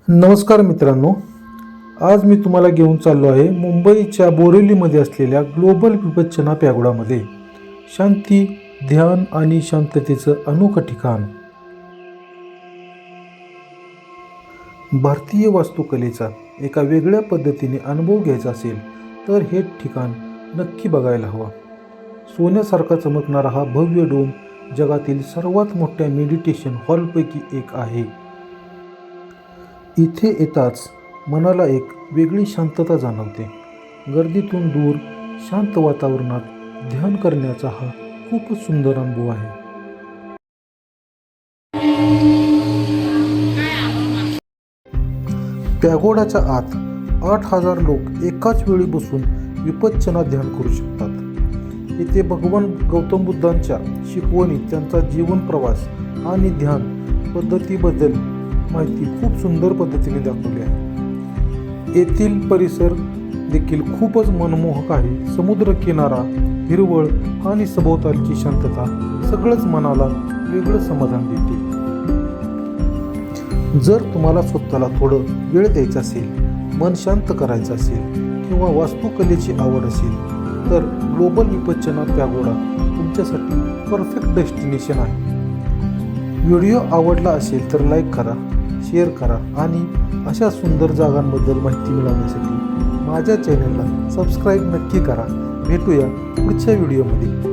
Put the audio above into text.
नमस्कार मित्रांनो, आज मी तुम्हाला घेऊन चाललो आहे मुंबईच्या बोरिवलीमध्ये असलेल्या ग्लोबल विपश्यना पॅगोडामध्ये. शांती, ध्यान आणि शांततेचं अनोखं ठिकाण. भारतीय वास्तुकलेचा एका वेगळ्या पद्धतीने अनुभव घ्यायचा असेल तर हे ठिकाण नक्की बघायला हवं. सोन्यासारखा चमकणारा हा भव्य डोम जगातील सर्वात मोठ्या मेडिटेशन हॉलपैकी एक आहे. इथे येताच मनाला एक वेगळी शांतता जाणवते. गर्दीतून दूर शांत वातावरणात ध्यान करण्याचा हा खूपच सुंदर अनुभव आहे. पॅगोडाच्या आत 8,000 लोक एकाच वेळी बसून विपश्यना ध्यान करू शकतात. इथे भगवान गौतम बुद्धांच्या शिकवणी, त्यांचा जीवन प्रवास आणि ध्यान पद्धतीबद्दल माहिती खूप सुंदर पद्धतीने दाखवली आहे. येथील परिसर देखील खूपच मनमोहक आहे. समुद्रकिनारा, हिरवळ आणि सभोवतालची शांतता सगळंच मनाला वेगळं समाधान देते. जर तुम्हाला स्वतःला थोडं वेळ द्यायचा असेल, मन शांत करायचं असेल किंवा वास्तुकलेची आवड असेल तर ग्लोबल विपश्यना पॅगोडा तुमच्यासाठी परफेक्ट डेस्टिनेशन आहे. व्हिडिओ आवडला असेल तर लाईक करा, शेअर करा आणि अशा सुंदर जागांबद्दल माहिती मिळवण्यासाठी माझ्या चॅनलला सबस्क्राईब नक्की करा. भेटूया पुढच्या व्हिडिओमध्ये.